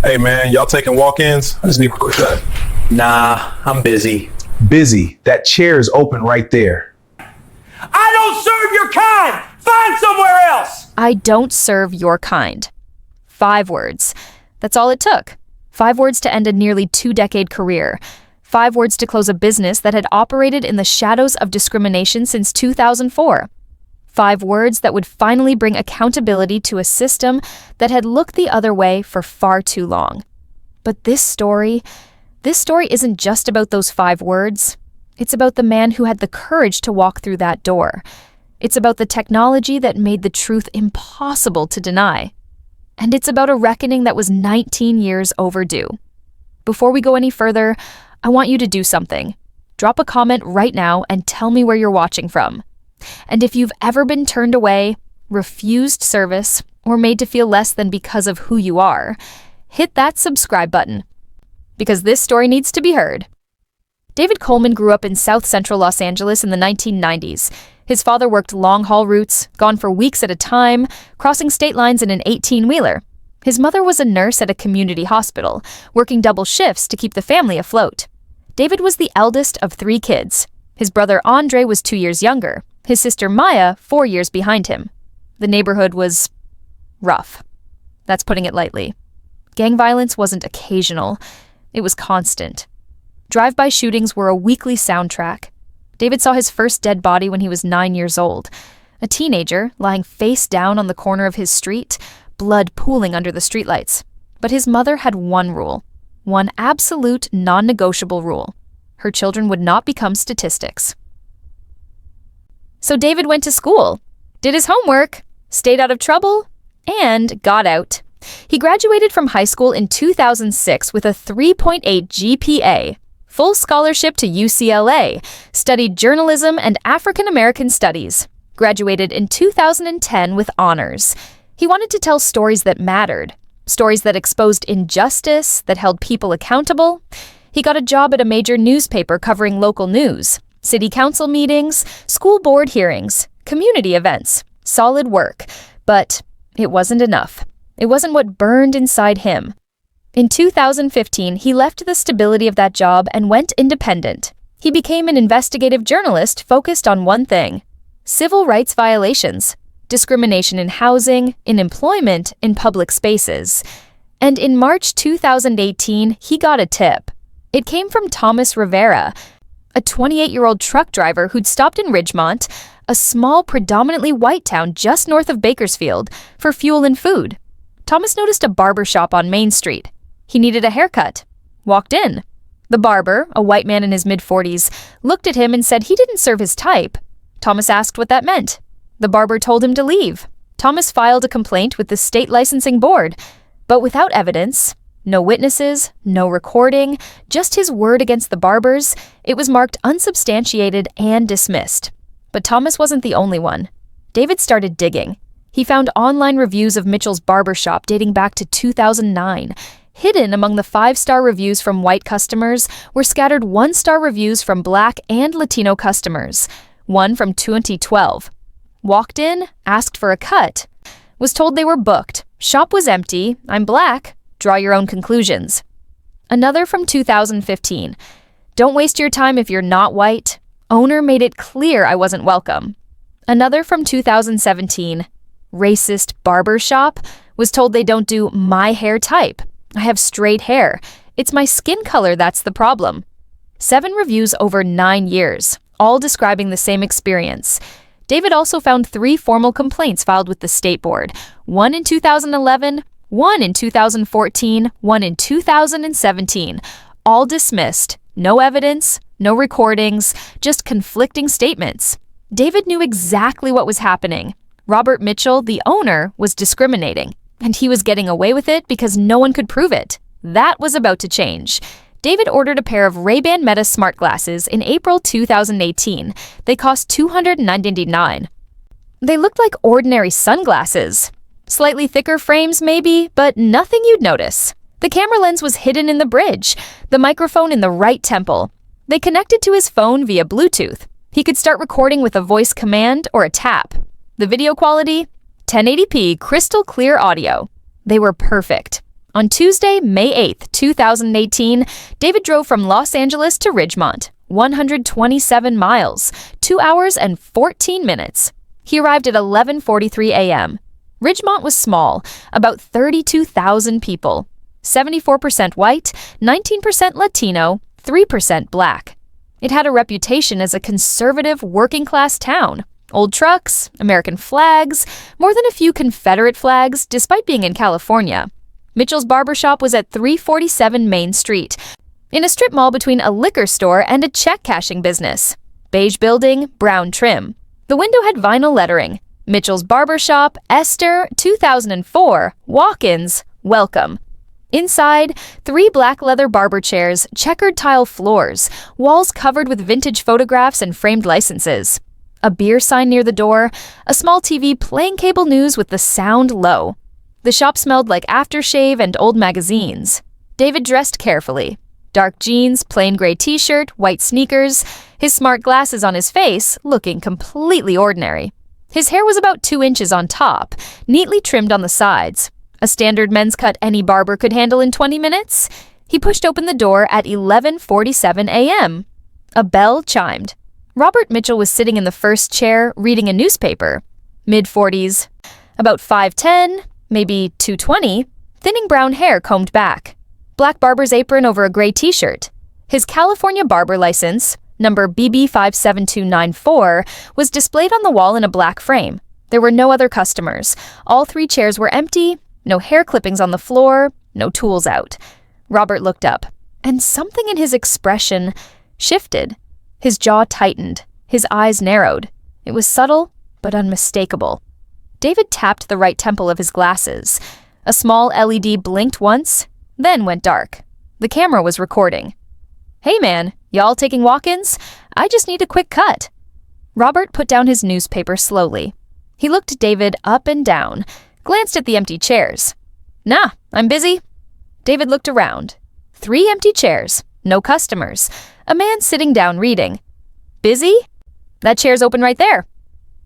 Hey man, y'all taking walk-ins? I just need a quick shot. Nah, I'm busy. Busy. That chair is open right there. I don't serve your kind! Find somewhere else! I don't serve your kind. 5 words. That's all it took. 5 words to end a nearly 2-decade career. 5 words to close a business that had operated in the shadows of discrimination since 2004. 5 words that would finally bring accountability to a system that had looked the other way for far too long. But this story isn't just about those 5 words. It's about the man who had the courage to walk through that door. It's about the technology that made the truth impossible to deny. And it's about a reckoning that was 19 years overdue. Before we go any further, I want you to do something. Drop a comment right now and tell me where you're watching from. And if you've ever been turned away, refused service, or made to feel less than because of who you are, hit that subscribe button. Because this story needs to be heard. David Coleman grew up in South Central Los Angeles in the 1990s. His father worked long-haul routes, gone for weeks at a time, crossing state lines in an 18-wheeler. His mother was a nurse at a community hospital, working double shifts to keep the family afloat. David was the eldest of 3 kids. His brother Andre was 2 years younger. His sister Maya, 4 years behind him. The neighborhood was rough. That's putting it lightly. Gang violence wasn't occasional. It was constant. Drive-by shootings were a weekly soundtrack. David saw his first dead body when he was 9 years old. A teenager lying face down on the corner of his street, blood pooling under the streetlights. But his mother had one rule. One absolute, non-negotiable rule. Her children would not become statistics. So David went to school, did his homework, stayed out of trouble, and got out. He graduated from high school in 2006 with a 3.8 GPA, full scholarship to UCLA, studied journalism and African American studies, graduated in 2010 with honors. He wanted to tell stories that mattered, stories that exposed injustice, that held people accountable. He got a job at a major newspaper covering local news, city council meetings, school board hearings, community events, solid work. But it wasn't enough. It wasn't what burned inside him. In 2015, he left the stability of that job and went independent. He became an investigative journalist focused on one thing: civil rights violations, discrimination in housing, in employment, in public spaces. And in March 2018, he got a tip. It came from Thomas Rivera, a 28-year-old truck driver who'd stopped in Ridgemont, a small, predominantly white town just north of Bakersfield, for fuel and food. Thomas noticed a barber shop on Main Street. He needed a haircut. Walked in. The barber, a white man in his mid-40s, looked at him and said he didn't serve his type. Thomas asked what that meant. The barber told him to leave. Thomas filed a complaint with the state licensing board, but without evidence, no witnesses, no recording, just his word against the barbers, it was marked unsubstantiated and dismissed. But Thomas wasn't the only one. David started digging. He found online reviews of Mitchell's barbershop dating back to 2009. Hidden among the 5-star reviews from white customers were scattered 1-star reviews from Black and Latino customers, one from 2012. Walked in, asked for a cut, was told they were booked, shop was empty, I'm Black, draw your own conclusions. Another from 2015. Don't waste your time if you're not white. Owner made it clear I wasn't welcome. Another from 2017. Racist barber shop. Was told they don't do my hair type. I have straight hair. It's my skin color that's the problem. 7 reviews over 9 years, all describing the same experience. David also found 3 formal complaints filed with the state board, one in 2011, one in 2014, one in 2017, all dismissed. No evidence, no recordings, just conflicting statements. David knew exactly what was happening. Robert Mitchell, the owner, was discriminating, and he was getting away with it because no one could prove it. That was about to change. David ordered a pair of Ray-Ban Meta smart glasses in April 2018. They cost $299. They looked like ordinary sunglasses. Slightly thicker frames maybe, but nothing you'd notice. The camera lens was hidden in the bridge, the microphone in the right temple. They connected to his phone via Bluetooth. He could start recording with a voice command or a tap. The video quality? 1080p crystal clear audio. They were perfect. On Tuesday, May 8th, 2018, David drove from Los Angeles to Ridgemont, 127 miles, 2 hours and 14 minutes. He arrived at 11:43 a.m. Ridgemont was small, about 32,000 people, 74% white, 19% Latino, 3% black. It had a reputation as a conservative, working-class town. Old trucks, American flags, more than a few Confederate flags, despite being in California. Mitchell's barber shop was at 347 Main Street, in a strip mall between a liquor store and a check-cashing business. Beige building, brown trim. The window had vinyl lettering. Mitchell's Barber Shop, Esther, 2004, walk-ins, welcome. Inside, 3 black leather barber chairs, checkered tile floors, walls covered with vintage photographs and framed licenses. A beer sign near the door, a small TV playing cable news with the sound low. The shop smelled like aftershave and old magazines. David dressed carefully. Dark jeans, plain gray t-shirt, white sneakers, his smart glasses on his face, looking completely ordinary. His hair was about 2 inches on top, neatly trimmed on the sides. A standard men's cut any barber could handle in 20 minutes. He pushed open the door at 11:47 a.m. A bell chimed. Robert Mitchell was sitting in the first chair, reading a newspaper. Mid-40s, about 5'10", maybe 220, thinning brown hair combed back. Black barber's apron over a gray t-shirt. His California barber license, number BB57294, was displayed on the wall in a black frame. There were no other customers. All 3 chairs were empty, no hair clippings on the floor, no tools out. Robert looked up, and something in his expression shifted. His jaw tightened, his eyes narrowed. It was subtle, but unmistakable. David tapped the right temple of his glasses. A small LED blinked once, then went dark. The camera was recording. "Hey man, y'all taking walk-ins? I just need a quick cut." Robert put down his newspaper slowly. He looked David up and down, glanced at the empty chairs. "Nah, I'm busy." David looked around. 3 empty chairs, no customers, a man sitting down reading. "Busy? That chair's open right there."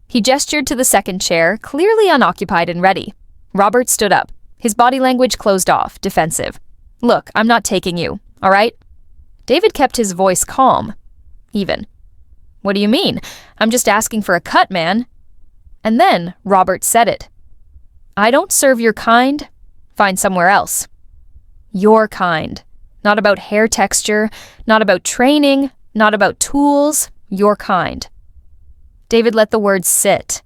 He gestured to the second chair, clearly unoccupied and ready. Robert stood up, his body language closed off, defensive. "Look, I'm not taking you, all right?" David kept his voice calm, even. "What do you mean? I'm just asking for a cut, man." And then Robert said it. "I don't serve your kind. Find somewhere else." Your kind. Not about hair texture, not about training, not about tools, your kind. David let the words sit.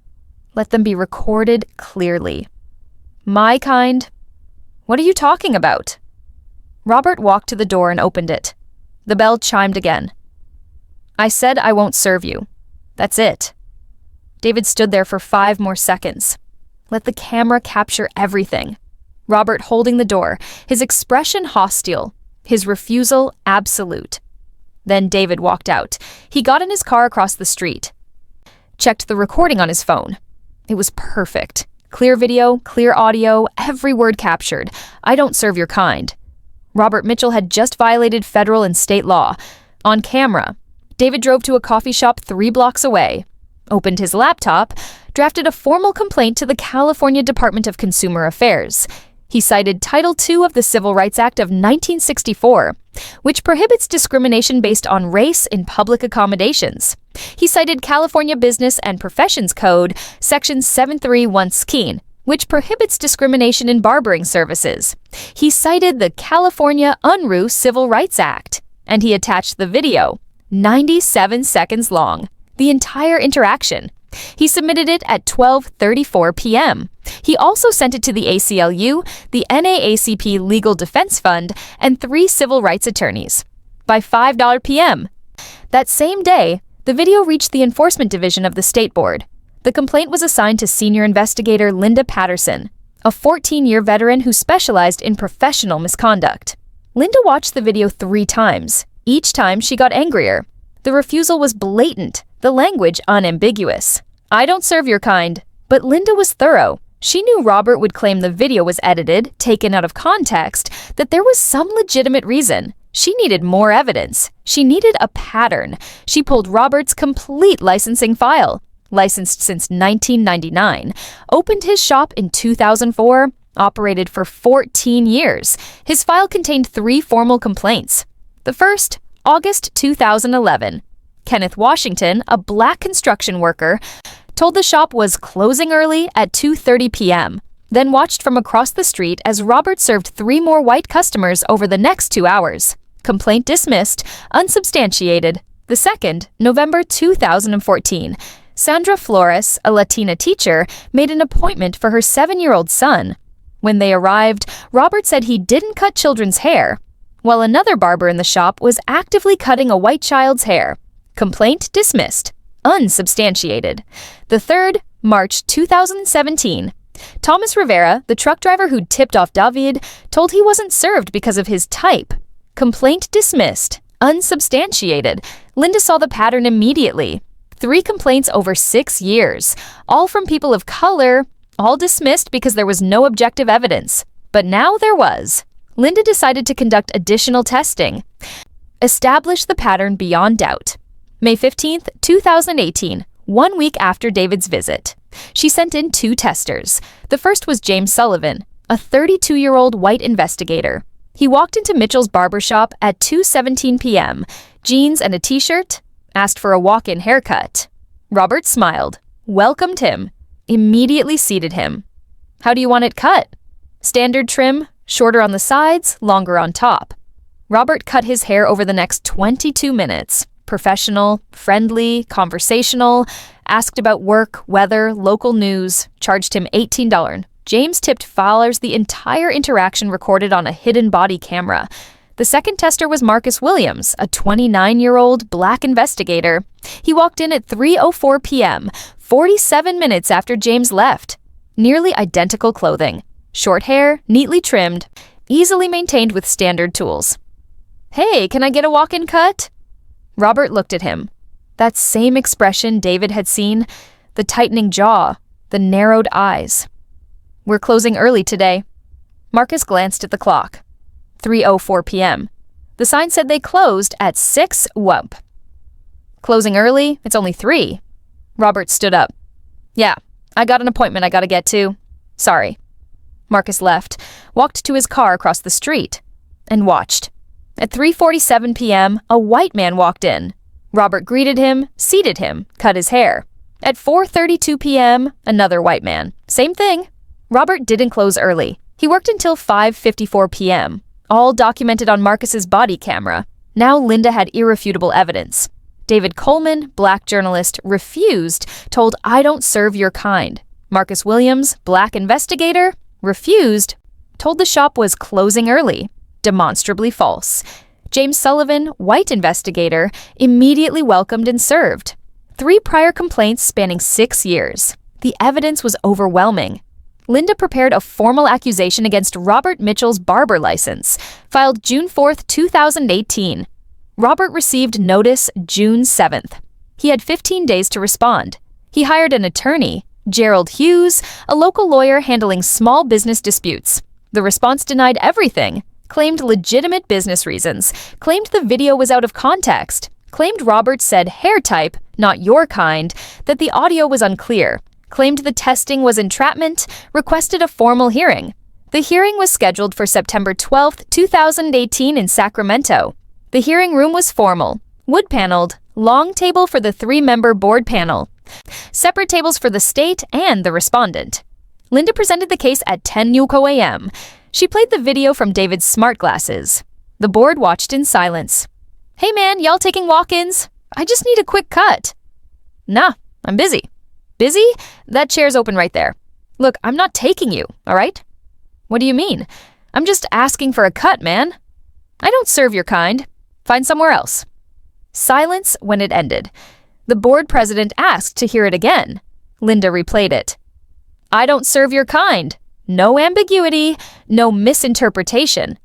Let them be recorded clearly. My kind? What are you talking about? Robert walked to the door and opened it. The bell chimed again. "I said I won't serve you. That's it." David stood there for 5 more seconds. Let the camera capture everything. Robert holding the door, his expression hostile, his refusal absolute. Then David walked out. He got in his car across the street. Checked the recording on his phone. It was perfect. Clear video, clear audio, every word captured. I don't serve your kind. Robert Mitchell had just violated federal and state law. On camera. David drove to a coffee shop 3 blocks away, opened his laptop, drafted a formal complaint to the California Department of Consumer Affairs. He cited Title II of the Civil Rights Act of 1964, which prohibits discrimination based on race in public accommodations. He cited California Business and Professions Code, Section 731 which prohibits discrimination in barbering services. He cited the California Unruh Civil Rights Act, and he attached the video, 97 seconds long, the entire interaction. He submitted it at 12:34 p.m. He also sent it to the ACLU, the NAACP Legal Defense Fund, and 3 civil rights attorneys. By 5 p.m. that same day, the video reached the Enforcement Division of the State Board. The complaint was assigned to senior investigator Linda Patterson, a 14-year veteran who specialized in professional misconduct. Linda watched the video 3 times. Each time she got angrier. The refusal was blatant, the language unambiguous. I don't serve your kind. But Linda was thorough. She knew Robert would claim the video was edited, taken out of context, that there was some legitimate reason. She needed more evidence. She needed a pattern. She pulled Robert's complete licensing file, licensed since 1999, opened his shop in 2004, operated for 14 years. His file contained 3 formal complaints. The first, August 2011. Kenneth Washington, a black construction worker, told the shop was closing early at 2:30 p.m., then watched from across the street as Robert served 3 more white customers over the next 2 hours. Complaint dismissed, unsubstantiated. The second, November 2014. Sandra Flores, a Latina teacher, made an appointment for her 7-year-old son. When they arrived, Robert said he didn't cut children's hair, while another barber in the shop was actively cutting a white child's hair. Complaint dismissed, unsubstantiated. The third, March 2017. Thomas Rivera, the truck driver who'd tipped off David, told he wasn't served because of his type. Complaint dismissed, unsubstantiated. Linda saw the pattern immediately. 3 complaints over 6 years, all from people of color, all dismissed because there was no objective evidence. But now there was. Linda decided to conduct additional testing. Establish the pattern beyond doubt. May 15th, 2018, 1 week after David's visit. She sent in 2 testers. The first was James Sullivan, a 32-year-old white investigator. He walked into Mitchell's barber shop at 2:17 p.m., jeans and a t-shirt, asked for a walk-in haircut. Robert smiled, welcomed him, immediately seated him. How do you want it cut? Standard trim, shorter on the sides, longer on top. Robert cut his hair over the next 22 minutes. Professional, friendly, conversational, asked about work, weather, local news, charged him $18. James tipped Fowlers the entire interaction recorded on a hidden body camera. The second tester was Marcus Williams, a 29-year-old black investigator. He walked in at 3:04 p.m., 47 minutes after James left. Nearly identical clothing. Short hair, neatly trimmed, easily maintained with standard tools. Hey, can I get a walk-in cut? Robert looked at him. That same expression David had seen, the tightening jaw, the narrowed eyes. We're closing early today. Marcus glanced at the clock. 3:04 p.m. The sign said they closed at 6 wump. Closing early? It's only 3. Robert stood up. Yeah, I got an appointment I gotta get to. Sorry. Marcus left, walked to his car across the street, and watched. At 3:47 p.m., a white man walked in. Robert greeted him, seated him, cut his hair. At 4:32 p.m., another white man. Same thing. Robert didn't close early. He worked until 5:54 p.m., all documented on Marcus's body camera. Now Linda had irrefutable evidence. David Coleman, black journalist, refused, told I don't serve your kind. Marcus Williams, black investigator, refused, told the shop was closing early. Demonstrably false. James Sullivan, white investigator, immediately welcomed and served. 3 prior complaints spanning 6 years. The evidence was overwhelming. Linda prepared a formal accusation against Robert Mitchell's barber license, filed June 4th, 2018. Robert received notice June 7th. He had 15 days to respond. He hired an attorney, Gerald Hughes, a local lawyer handling small business disputes. The response denied everything, claimed legitimate business reasons, claimed the video was out of context, claimed Robert said hair type, not your kind, that the audio was unclear, claimed the testing was entrapment, requested a formal hearing. The hearing was scheduled for September 12, 2018 in Sacramento. The hearing room was formal, wood-paneled, long table for the 3-member board panel, separate tables for the state and the respondent. Linda presented the case at 10 UCO a.m. She played the video from David's smart glasses. The board watched in silence. Hey man, y'all taking walk-ins? I just need a quick cut. Nah, I'm busy. Busy? That chair's open right there. Look, I'm not taking you, all right? What do you mean? I'm just asking for a cut, man. I don't serve your kind. Find somewhere else. Silence when it ended. The board president asked to hear it again. Linda replayed it. I don't serve your kind. No ambiguity, no misinterpretation.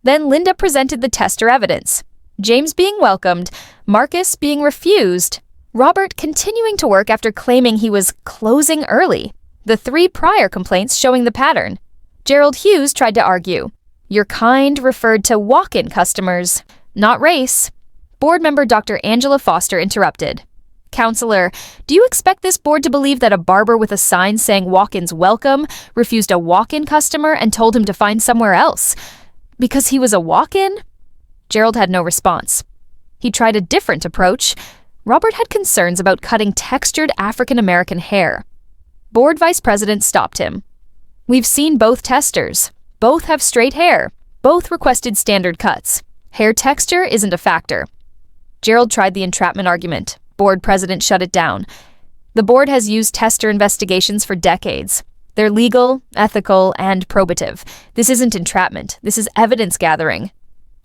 Then Linda presented the tester evidence. James being welcomed, Marcus being refused, Robert continuing to work after claiming he was closing early. The 3 prior complaints showing the pattern. Gerald Hughes tried to argue. Your kind referred to walk-in customers, not race. Board member Dr. Angela Foster interrupted. Counselor, do you expect this board to believe that a barber with a sign saying walk-ins welcome refused a walk-in customer and told him to find somewhere else? Because he was a walk-in? Gerald had no response. He tried a different approach. Robert had concerns about cutting textured African-American hair. Board vice president stopped him. We've seen both testers. Both have straight hair. Both requested standard cuts. Hair texture isn't a factor. Gerald tried the entrapment argument. Board president shut it down. The board has used tester investigations for decades. They're legal, ethical, and probative. This isn't entrapment. This is evidence gathering.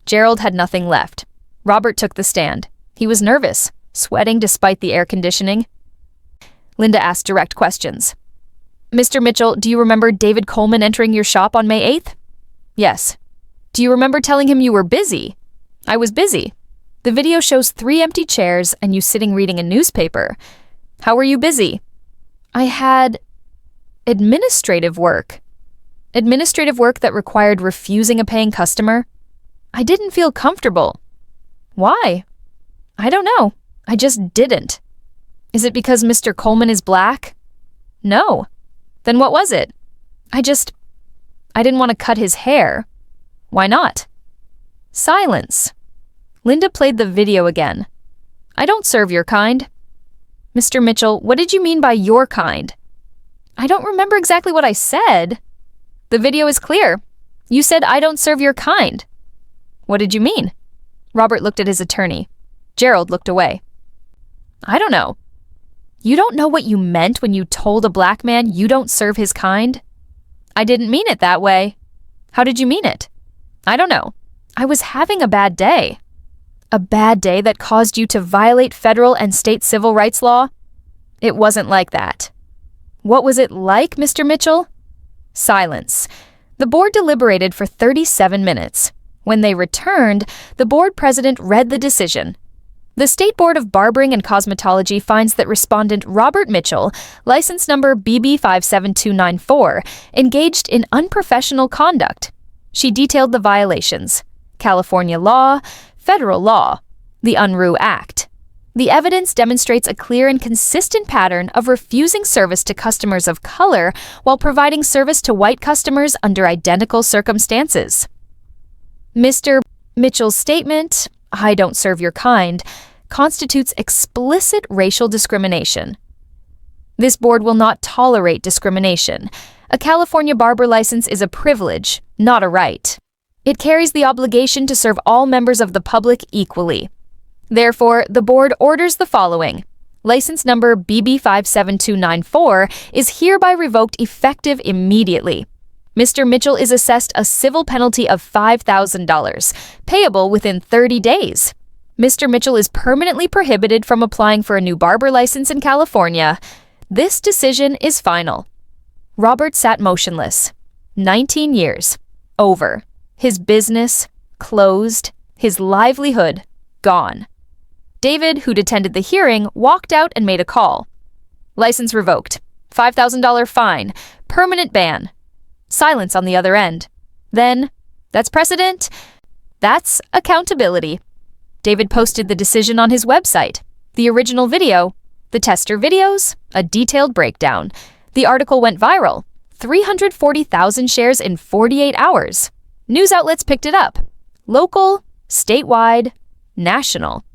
Gerald had nothing left. Robert took the stand. He was nervous, sweating despite the air conditioning. Linda asked direct questions. Mr. Mitchell, do you remember David Coleman entering your shop on May 8th? Yes. Do you remember telling him you were busy? I was busy. The video shows 3 empty chairs and you sitting reading a newspaper. How were you busy? I had administrative work. Administrative work that required refusing a paying customer. I didn't feel comfortable. Why? I don't know. I just didn't. Is it because Mr. Coleman is black? No. Then what was it? I didn't want to cut his hair. Why not? Silence. Linda played the video again. I don't serve your kind. Mr. Mitchell, what did you mean by your kind? I don't remember exactly what I said. The video is clear. You said I don't serve your kind. What did you mean? Robert looked at his attorney. Gerald looked away. I don't know. You don't know what you meant when you told a black man you don't serve his kind? I didn't mean it that way. How did you mean it? I don't know. I was having a bad day. A bad day that caused you to violate federal and state civil rights law? It wasn't like that. What was it like, Mr. Mitchell? Silence. The board deliberated for 37 minutes. When they returned, the board president read the decision. The State Board of Barbering and Cosmetology finds that respondent Robert Mitchell, license number BB57294, engaged in unprofessional conduct. She detailed the violations: California law, federal law, the Unruh Act. The evidence demonstrates a clear and consistent pattern of refusing service to customers of color while providing service to white customers under identical circumstances. Mr. Mitchell's statement, "I don't serve your kind," constitutes explicit racial discrimination. This board will not tolerate discrimination. A California barber license is a privilege, not a right. It carries the obligation to serve all members of the public equally. Therefore, the board orders the following. License number BB57294 is hereby revoked effective immediately. Mr. Mitchell is assessed a civil penalty of $5,000, payable within 30 days. Mr. Mitchell is permanently prohibited from applying for a new barber license in California. This decision is final. Robert sat motionless. 19 years. Over. His business closed. His livelihood gone. David, who'd attended the hearing, walked out and made a call. License revoked. $5,000 fine. Permanent ban. Silence on the other end. Then, that's precedent. That's accountability. David posted the decision on his website. The original video, the tester videos, a detailed breakdown. The article went viral. 340,000 shares in 48 hours. News outlets picked it up. Local, statewide, national.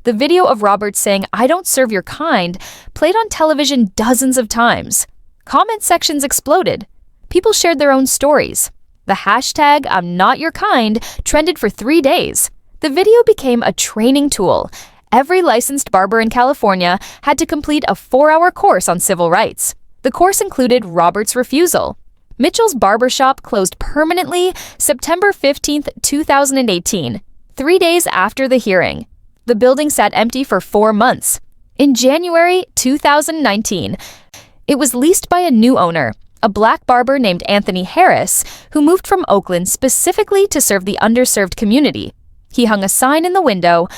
The video of Robert saying, "I don't serve your kind," played on television dozens of times. Comment sections exploded. People shared their own stories. The hashtag "I'm not your kind" trended for 3 days. The video became a training tool. Every licensed barber in California had to complete a 4-hour course on civil rights. The course included Robert's refusal. Mitchell's barbershop closed permanently September 15, 2018, 3 days after the hearing. The building sat empty for 4 months. In January 2019, it was leased by a new owner, a black barber named Anthony Harris, who moved from Oakland specifically to serve the underserved community. He hung a sign in the window,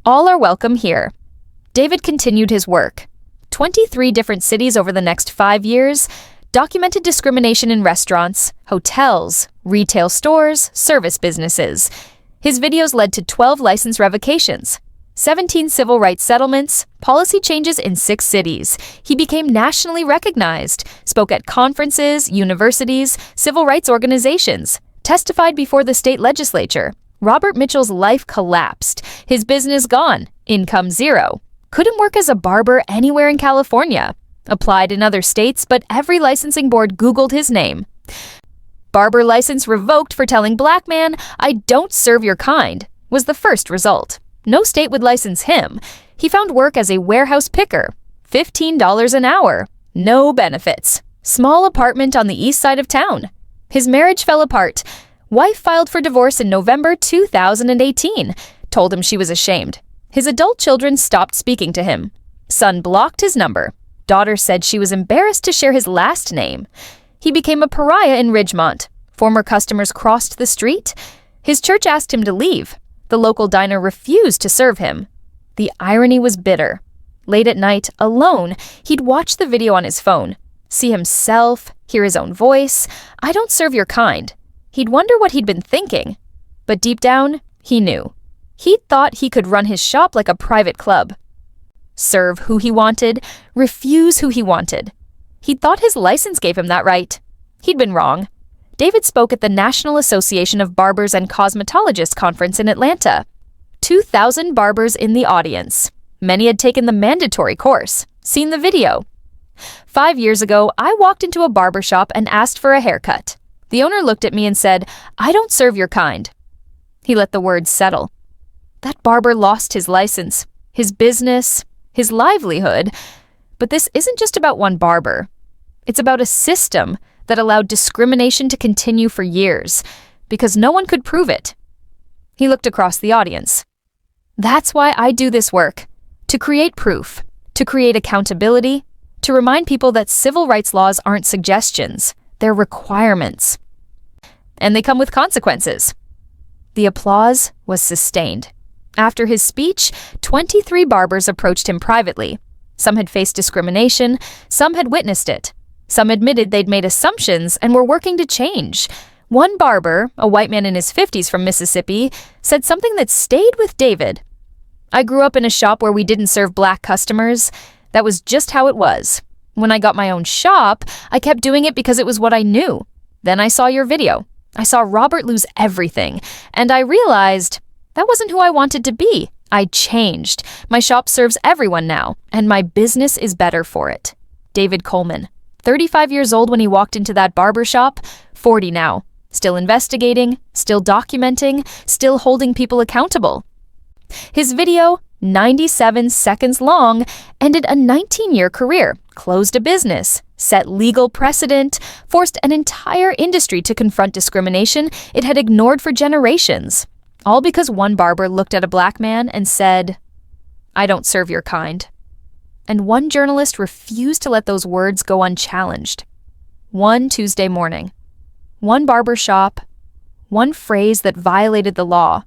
"All are welcome here." David continued his work. 23 different cities over the next 5 years, documented discrimination in restaurants, hotels, retail stores, service businesses. His videos led to 12 license revocations. 17 civil rights settlements, policy changes in 6 cities. He became nationally recognized, spoke at conferences, universities, civil rights organizations, testified before the state legislature. Robert Mitchell's life collapsed. His business gone. Income zero. Couldn't work as a barber anywhere in California. Applied in other states, but every licensing board Googled his name. Barber license revoked for telling black man, "I don't serve your kind," was the first result. No state would license him. He found work as a warehouse picker. $15 an hour. No benefits. Small apartment on the east side of town. His marriage fell apart. Wife filed for divorce in November 2018. Told him she was ashamed. His adult children stopped speaking to him. Son blocked his number. Daughter said she was embarrassed to share his last name. He became a pariah in Ridgemont. Former customers crossed the street. His church asked him to leave. The local diner refused to serve him. The irony was bitter. Late at night, alone, he'd watch the video on his phone, see himself, hear his own voice. "I don't serve your kind." He'd wonder what he'd been thinking. But deep down, he knew. He'd thought he could run his shop like a private club. Serve who he wanted, refuse who he wanted. He'd thought his license gave him that right. He'd been wrong. David spoke at the National Association of Barbers and Cosmetologists conference in Atlanta. 2,000 barbers in the audience. Many had taken the mandatory course, seen the video. 5 years ago, I walked into a barber shop and asked for a haircut. The owner looked at me and said, "I don't serve your kind." He let the words settle. That barber lost his license, his business, his livelihood. But this isn't just about one barber. It's about a system that allowed discrimination to continue for years, because no one could prove it. He looked across the audience. That's why I do this work, to create proof, to create accountability, to remind people that civil rights laws aren't suggestions, they're requirements. And they come with consequences. The applause was sustained. After his speech, 23 barbers approached him privately. Some had faced discrimination, some had witnessed it. Some admitted they'd made assumptions and were working to change. One barber, a white man in his 50s from Mississippi, said something that stayed with David. "I grew up in a shop where we didn't serve black customers. That was just how it was. When I got my own shop, I kept doing it because it was what I knew. Then I saw your video. I saw Robert lose everything, and I realized that wasn't who I wanted to be. I changed. My shop serves everyone now, and my business is better for it." David Coleman, 35 years old when he walked into that barber shop, 40 now. Still investigating, still documenting, still holding people accountable. His video, 97 seconds long, ended a 19-year career, closed a business, set legal precedent, forced an entire industry to confront discrimination it had ignored for generations. All because one barber looked at a black man and said, "I don't serve your kind." And one journalist refused to let those words go unchallenged. One Tuesday morning. One barber shop. One phrase that violated the law.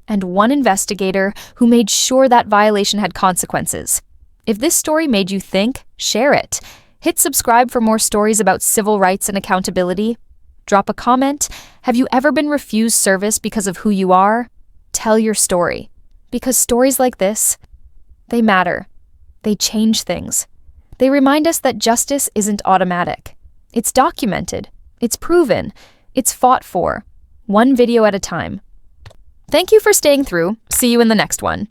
And one investigator who made sure that violation had consequences. If this story made you think, share it. Hit subscribe for more stories about civil rights and accountability. Drop a comment. Have you ever been refused service because of who you are? Tell your story. Because stories like this, they matter. They change things. They remind us that justice isn't automatic. It's documented. It's proven. It's fought for. One video at a time. Thank you for staying through. See you in the next one.